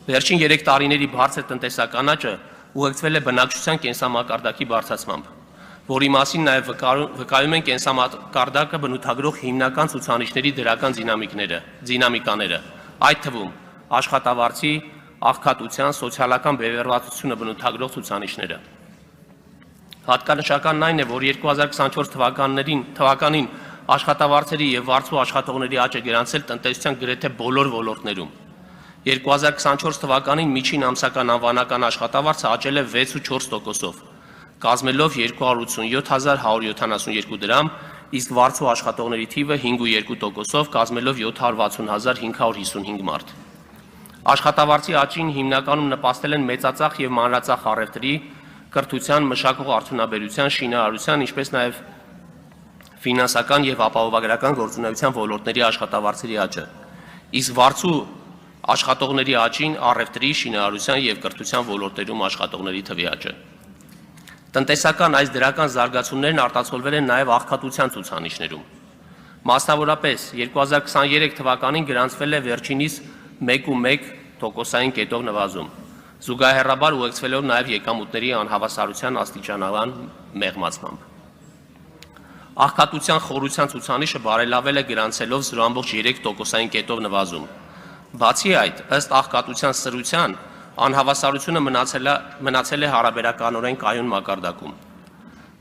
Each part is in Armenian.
Վերջին 3 տարիների բարձր տնտեսական աճը ուղեկցվել է բնակչության կենսամակարդակի բարձրացմամբ, որի մասին նաև վկայում են կենսամակարդակը բնութագրող հիմնական ցուցանիշների դրական դինամիկաները, այդ թվում աշխատավարձի, աղքատության, սոցիալական բևեռվածությունը բնութագրող ցուցանիշները։ Հատկանշականն այն է, որ 2024 թվականին աշխատավարձերի եւ վարձու աշխատողների աճը գրանցել տնտեսության գրեթե բոլոր ոլորտներում։ 2024 թվականին միջին ամսական անվանական աշխատավարձը աճել է 6.4%-ով, կազմելով 287.172 դրամ, իսկ վարձու աշխատողների թիվը 5.2%-ով, կազմելով 760.555 մարդ։ Աշխատավարձի աճին հիմնականում նպաստել են մեծածախ եւ մանրածախ առևտրի, կրթության, մշակող արդյունաբերության, շինարարության, ինչպես նաև ֆինանսական եւ ապահովագրական գործունեության ոլորտների աշխատավարձերի աճը, իսկ վարձու աշխատողների աճին առևտրի, շինարարության եւ կրթության ոլորտներում աշխատողների թվի աճը։ Տնտեսական այս դրական զարգացումներն արտացոլվել են նաև աղքատության ցուցանիշներում։ Մասնավորապես 2023 թվականին գրանցվել է վերջինիս 1.1%-ային կետով նվազում, զուգահեռաբար ուղեկցվելով նաև եկամուտների անհավասարության աստիճանական մեղմացմամբ։ Աղքատության խորության ցուցանիշը բարելավել է գրանցելով 0.3%-ային կետով նվազում։ Բացի այդ, ըստ աղքատության սրության, անհավասարությունը մնացել է հարաբերականորեն կայուն մակարդակում։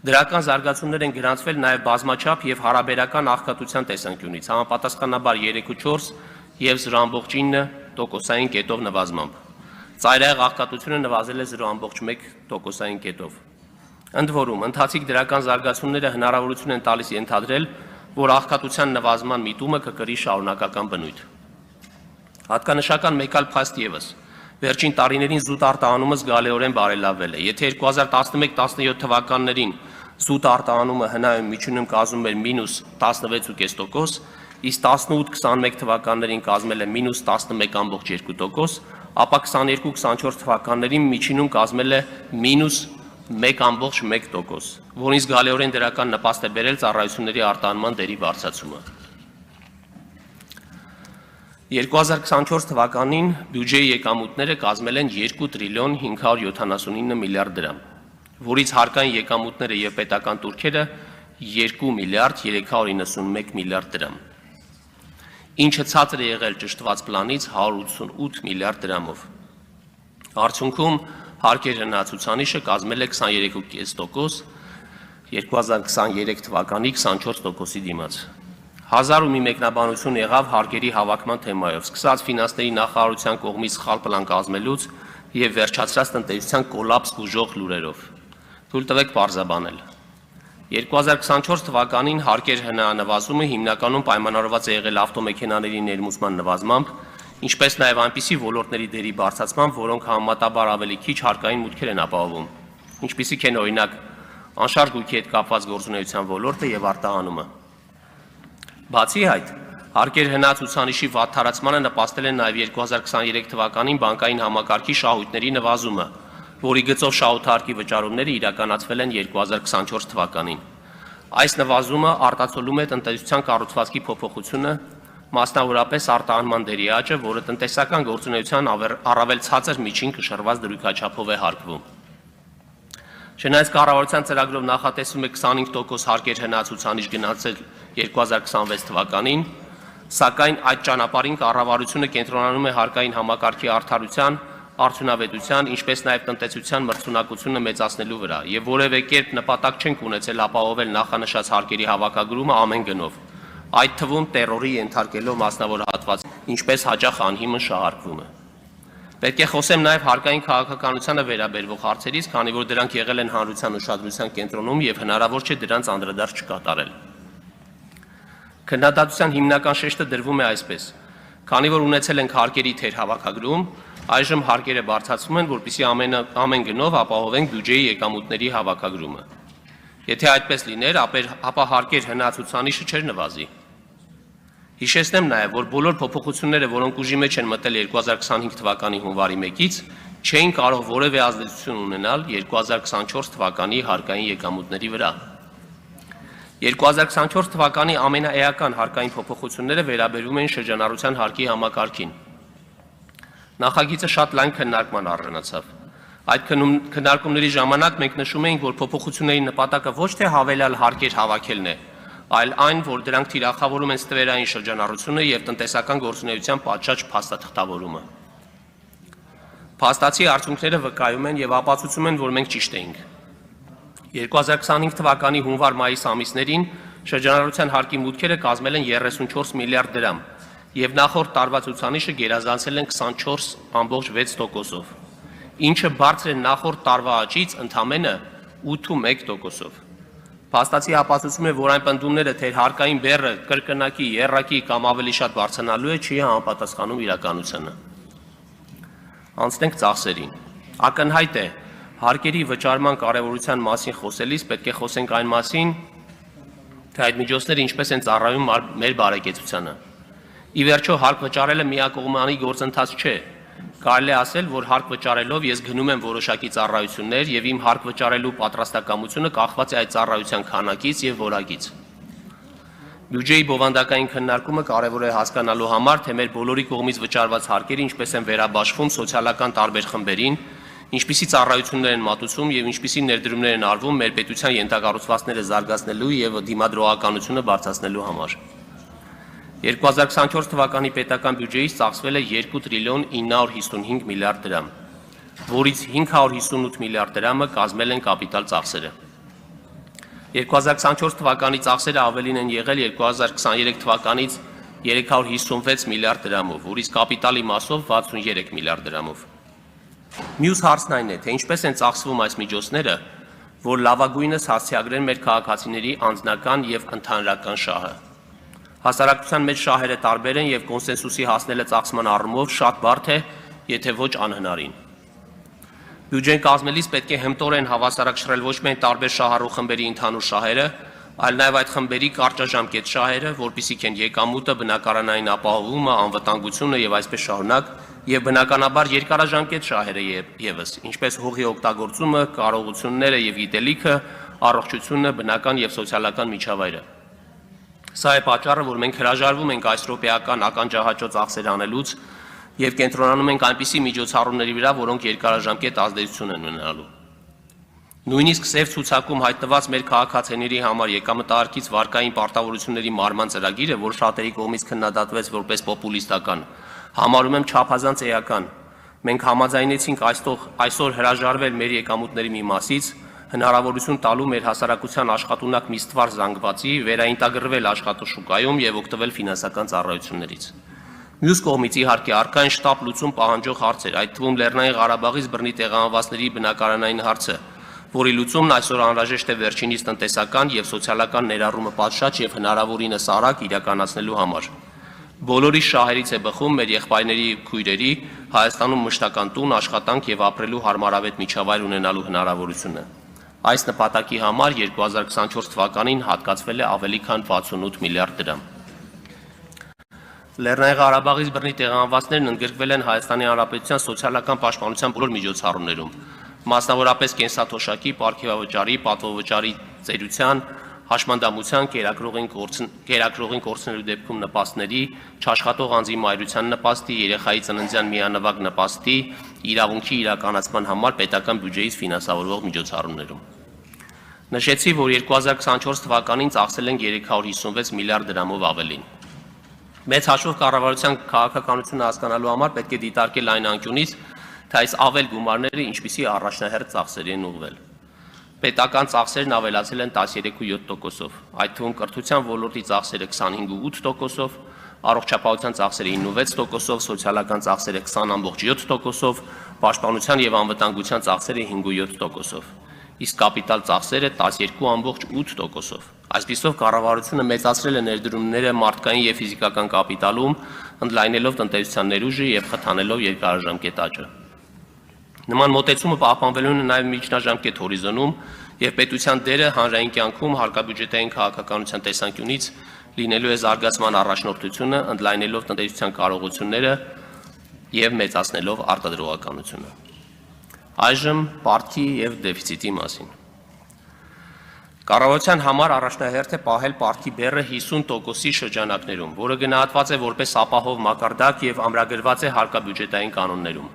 Դրական զարգացումներ են գրանցվել նաև բազմաչափ եւ հարաբերական աղքատության տեսանկյունից, համապատասխանաբար 3.4 եւ 0.9%-ային կետով նվազմամբ։ Ծայրահեղ աղքատությունը նվազել է 0.1%-ային կետով։ Ընդ որում, ընթացիկ դրական զարգացումները հնարավորություն են տալիս ենթադրել, որ աղքատության նվազման միտումը կկրի շարունակական բնույթ։ Հատկանշական մեկ այլ փաստ ևս։ Վերջին տարիներին զուտ արտահանումը զգալիորեն բարելավվել է։ Եթե 2011-17 թվականներին զուտ արտահանումը հնայում միջինում կազմում էր -16.5%, իսկ 18-21 թվականներին կազմել է -11.2%, ապա 22-24 թվականներին միջինում կազմել է -1.1%, որին զգալիորեն դրական նպաստ է բերել ծառայությունների արտահանման դերի բարձրացումը։ 2024 թվականին բյուջեի եկամուտները կազմել են 2 տրիլիոն 579 միլիարդ դրամ, որից հարկային եկամուտները եւ պետական տուրքերը 2 միլիարդ 391 միլիարդ դրամ, ինչը ցածր է եղել ճշտված պլանից 188 միլիարդ դրամով։ Արդյունքում հարկեր հնացուցանիշը կազմել է 23.5%, 2023 թվականի 24%-ի դիմաց։ 1000 մի մեկնաբանություն եղավ հարկերի հավաքման թեմայով, սկսած ֆինանսների նախարարության կողմից սխալ պլան կազմելուց եւ վերջացրած տնտեսության կոլապս բուժող լուրերով։ Թույլ տվեք պարզաբանել։ 2024 թվականին հարկեր հնանվազումը հիմնականում պայմանավորված է եղել ավտոմեքենաների ներմուծման նվազմամբ, ինչպես նաև այնպիսի ոլորտների դերի բարձրացմամբ, որոնք համեմատաբար ավելի քիչ հարկային մուտքեր են ապահովում, ինչպիսիք են օրինակ անշարժ գույքի հետ կապված գործունեության ոլորտը եւ արտահանումը։ Բացի այդ, հարկեր հնացուցանիշի վատթարացմանը նպաստել են նաև 2023 թվականին բանկային համակարգի շահույթների նվազումը, որի գծով շահութարկի վճարումները իրականացվել են 2024 թվականին։ Այս նվազումը արտացոլում է տնտեսության կառուցվածքի փոփոխությունը, մասնավորապես արտահանման դերի աճը, որը տնտեսական գործունեության առավել ցածր միջին կշռված դրույքաչափով է հարկվում։ Չնայած կառավարության ծրագրով նախատեսվում է 25% հարկեր հնացուցանիշ գնացել 2026 թվականին, սակայն այդ ճանապարհին կառավարությունը կենտրոնանում է հարկային համակարգի արդարության, արդյունավետության, ինչպես նաև տնտեսության մրցունակությունը մեծացնելու վրա եւ որևէ կերպ նպատակ չենք ունեցել ապահովել նախանշած հարկերի հավաքագրումը ամեն գնով, այդ թվում տերորի ենթարկելով մասնավոր հատված, ինչպես հաճախ անհիմն շահարկվում է։ Պետք է խոսեմ նաև հարկային քաղաքականությանը վերաբերվող հարցերից, քանի որ դրանք եղել են հանրության ուշադրության կենտրոնում եւ հնարավոր չէ դրանց անդրադարձ չկատարել։ Քննադատության հիմնական շեշտը դրվում է այսպես. քանի որ ունեցել ենք հարկերի թերհավաքագրում, այժմ հարկերը բարձրացվում են, որպեսզի ամեն գնով ապահովենք բյուջեի եկամուտների հավաքագրումը։ Եթե այդպես լիներ, ապա հարկեր հնացուցանիշը չէր նվազի։ Հիշեցնեմ նաև, որ բոլոր փոփոխությունները, որոնք ուժի մեջ են մտել 2025 թվականի հունվարի 1-ից, չէին կարող որևէ ազդեցություն ունենալ 2024 թվականի հարկային եկամուտների վրա։ 2024 թվականի ամենաէական հարկային փոփոխությունները վերաբերում են շրջանառության հարկի համակարգին։ Նախագիծը շատ լայն քննարկման արժանացավ։ Այդ քննարկումների ժամանակ մենք նշում էինք, որ փոփոխությունների նպատակը ոչ թե հավելյալ հարկեր հավաքելն է, այլ այն, որ դրանք թիրախավորում են ստվերային շրջանառությունը եւ տնտեսական գործունեության պատշաճ փաստաթղթավորումը։ Փաստացի արդյունքները վկայում են եւ ապացուցում են, որ մենք ճիշտ էինք։ 2025 թվականի հունվար-մայիս ամիսներին շրջանառության հարկի մուտքերը կազմել են 34 միլիարդ դրամ եւ նախորդ տարվա ցուցանիշը գերազանցել են 24.6%-ով, ինչը բարձր է նախորդ տարվա աճից ընդամենը 8.1%-ով։ Փաստացի ապացուցում է, որ այն պնդումները, թե հարկային բեռը կրկնակի, եռակի կամ ավելի շատ բարձրանալու է, չի համապատասխանում իրականությանը։ Անցնենք ծախսերին։ Ակնհայտ է, հարկերի վճարման կարևորության մասին խոսելիս պետք է խոսենք այն մասին, թե այդ միջոցները ինչպես են ծառայում մեր բարեկեցությանը։ Ի վերջո հարկ վճարելը միակողմանի գործընթաց չէ։ Կարելի է ասել, որ հարկ վճարելով ես գնում եմ որոշակի ծառայություններ եւ իմ հարկ վճարելու պատրաստակամությունը կախված է այդ ծառայության քանակից եւ որակից։ Բյուջեի բովանդակային քննարկումը կարևոր է հասկանալու համար, թե մեր բոլորի կողմից վճարված հարկերը ինչպես են վերաբաշխվում սոցիալական տարբեր խմբերին, ինչպիսի ծառայություններ են մատուցում եւ ինչպիսի ներդրումներ են արվում մեր պետության ենթակառուցվածքները զարգացնելու եւ դիմադրողականությունը բարձրացնելու համար։ 2024 թվականի պետական բյուջեից ծախսվել է 2 տրիլիոն 955 միլիարդ դրամ, որից 558 միլիարդ դրամը կազմել են կապիտալ ծախսերը։ 2024 թվականի ծախսերը ավելին են եղել 2023 թվականից 356 միլիարդ դրամով, որից կապիտալի մասով 63 միլիարդ դրամով։ Մյուս հարցն այն է, թե ինչպես են ծախսվում այս միջոցները, որ լավագույնս հասցեագրեն մեր քաղաքացիների անձնական եւ ընդհանրական շահը։ Հասարակության մեջ շահերը տարբեր են եւ կոնսենսուսի հասնելը ծախսման առումով շատ բարդ է, եթե ոչ անհնարին։ Բյուջեն կազմելիս պետք է հմտորեն հավասարակշռել ոչ միայն տարբեր շահառու խմբերի ընդհանուր շահերը, այլ նաեւ այդ խմբերի կարճաժամկետ շահերը, որպիսիք են եկամուտը, բնակարանային ապահովումը, անվտանգությունը եւ այսպես շարունակ, եւ բնականաբար երկարաժամկետ շահերը եւս, ինչպես հողի օգտագործումը, կարողությունները եւ գիտելիքը, առողջությունը, բնական եւ սոցիալական միջավայրը։ Սա է պատճառը, որ մենք հրաժարվում ենք այս ռոպեական ականջահաճո ծախսեր անելուց եւ կենտրոնանում ենք այնպիսի միջոցառումների վրա, որոնք երկարաժամկետ ազդեցություն են ունենալու։ Նույնիսկ սև ցուցակում հայտնված մեր քաղաքացիների համար եկամտահարկից վարկային պարտավորությունների մարման ծրագիրը, որ շատերի կողմից քննադատվեց որպես պոպուլիստական, համարում եմ չափազանց էական։ Մենք համաձայնեցինք այսօր հրաժարվել մեր եկամուտների մի մասից, հնարավորություն տալու մեր հասարակության աշխատունակ մի ստվար զանգվածի, վերաինտեգրվել աշխատաշուկայում եւ օգտվել ֆինանսական ծառայություններից։ Մյուս կողմից իհարկե առկա են շտապ լուծում պահանջող հարցեր, այդ թվում Լեռնային Ղարաբաղից բռնի տեղահանվածների բնակարանային հարցը, որի լուծումն այսօր անհրաժեշտ է վերջինիս տնտեսական եւ սոցիալական ներառումը պատշաճ եւ հնարավորինս արագ իրականացնելու համար։ Բոլորի շահերից է բխում մեր եղբայրների քույրերի Հայաստանում մշտական տուն, աշխատանք եւ ապրելու հարմարավետ միջավայր ունենալու հնարավորությունը։ Այս նպատակի համար 2024 թվականին հատկացվել է ավելի քան 68 միլիարդ դրամ։ Լեռնային Ղարաբաղից բռնի տեղահանվածներն ընդգրկվել են Հայաստանի Հանրապետության սոցիալական պաշտպանության բոլոր միջոցառումներում, մասնավորապես կենսաթոշակի, պարգևավճարի, պատվովճարի ծերության, հաշմանդամության, կերակրողին կորցնելու դեպքում նպաստների, չաշխատող անձի մայրության նպաստի, երեխայի ծննդյան միանվագ նպաստի, իրավունքի իրականացման համար պետական բյուջեից ֆինանսավորվող միջոցառումներում։ Նշեցի, որ 2024 թվականին ծախսել են 356 միլիարդ դրամով ավելին։ Մեծ հաշվով կառավարության քաղաքականությունը հասկանալու համար պետք է դիտարկել այն անկյունից, թե այս ավել գումարները ինչպիսի առաջնահերթ ծախսերի են ուղղվել։ Պետական ծախսերն ավելացել են 13.7%-ով, այդ թվում կրթության ոլորտի ծախսերը 25.8%-ով, առողջապահության ծախսերը 9.6%-ով, սոցիալական ծախսերը 20.7%-ով, պաշտպանության եւ անվտանգության ծախսերը 5.7%-ով, իսկ կապիտալ ծախսերը 12.8%-ով։ Այսպիսով կառավարությունը մեծացրել է ներդրումները մարդկային եւ ֆիզիկական կապիտալում, ընդլայնելով տնտեսության ներուժը եւ խթանելով երկարաժամկետ աճը։ Նման մոտեցումը պահպանվելու է նաև միջնաժամկետ հորիզոնում եւ պետության դերը հանրային կյանքում հարկաբյուջետային քաղաքականության տեսանկյունից լինելու է զարգացման առաջնորդությունը, ընդլայնելով տնտեսության կարողությունները եւ մեծացնելով արտադրողականությունը։ Այժմ պարտքի եւ դեֆիցիտի մասին։ Կառավարության համար առաջնահերթ է պահել պարտքի բեռը 50%-ի շրջանակներում, որը գնահատված է որպես ապահով մակարդակ եւ ամրագրված է հարկաբյուջետային կանոններում։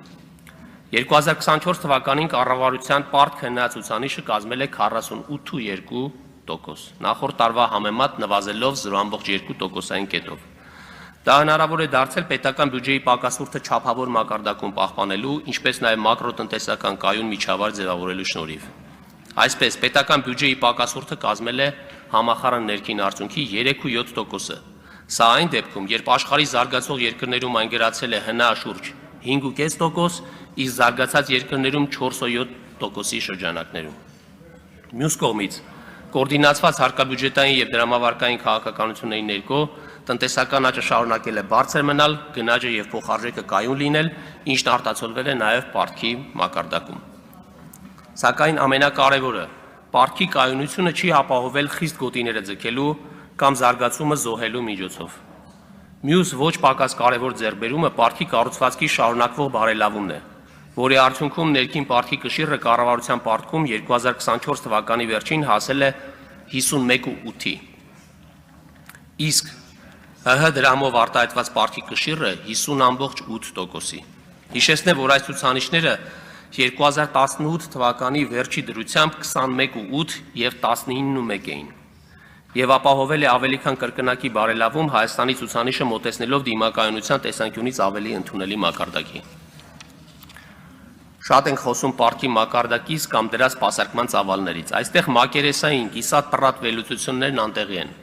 2024 թվականին կառավարության պարտք հնացուցանիշը կազմել է 48.2%, նախորդ տարվա համեմատ նվազելով 0.2%-ային կետով։ Դա հնարավոր է դարձել պետական բյուջեի պակասուրդը չափավոր մակարդակում պահպանելու, ինչպես նաև մակրոտնտեսական կայուն միջավայր ձևավորելու շնորհիվ։ Այսպես, պետական բյուջեի պակասուրդը կազմել է համախառն ներքին արդյունքի 3.7%-ը։ Սա այն դեպքում, երբ աշխարհի զարգացող երկրներում այն գրացել է հնա շուրջ 5.5%, իսկ զարգացած երկրներում 4.7%-ի շրջանակներում։ Մյուս կողմից, կոորդինացված հարկաբյուջետային եւ դրամավարկային քաղաքականությունների ներքո տնտեսական աճը շարունակել է բարձր մնալ, գնաճը եւ փոխարժեքը կայուն լինել, ինչն արտացոլվել է նաեւ պարտքի մակարդակում։ Սակայն ամենակարևորը, պարտքի կայունությունը չի ապահովել խիստ գոտիները ձգելու կամ զարգացումը զոհելու միջոցով։ Մյուս ոչ պակաս կարևոր ձեռքբերումը պարտքի կառուցվածքի շարունակվող բարելավումն է, որի արդյունքում ներքին պարտքի կշիռը կառավարության պարտքում 2024 թվականի վերջին հասել է 51.8-ի, իսկ ՀՀ դրամով արտահայտված պարտքի կշիռը 50.8%-ի։ Հիշեցնեմ, որ այս ցուցանիշները 2018 թվականի վերջի դրությամբ 21.8 եւ 19.1 էին, եւ ապահովել է ավելի քան կրկնակի բարելավում Հայաստանի ցուցանիշը մոտեցնելով դիմակայունության տեսանկյունից ավելի ընդունելի մակարդակի։ Շատ ենք խոսում պարտքի մակարդակից կամ դրա սպասարկման ծավալներից։ Այստեղ մակերեսային կիսատ պռատ վերլուծություններն անտեղի են,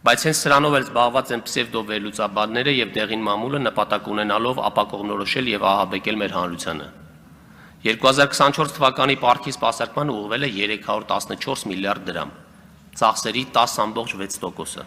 բայց հենց սրանով էլ զբաղված են պսևդո վերլուծաբանները եւ դեղին մամուլը նպատակ ունենալով ապակողնորոշել եւ ահաբեկել մեր հանրությանը։ 2024 թվականի պարտքի սպասարկմանը ուղղվել է 314 միլիարդ դրամ, ծախսերի 10.6%-ը։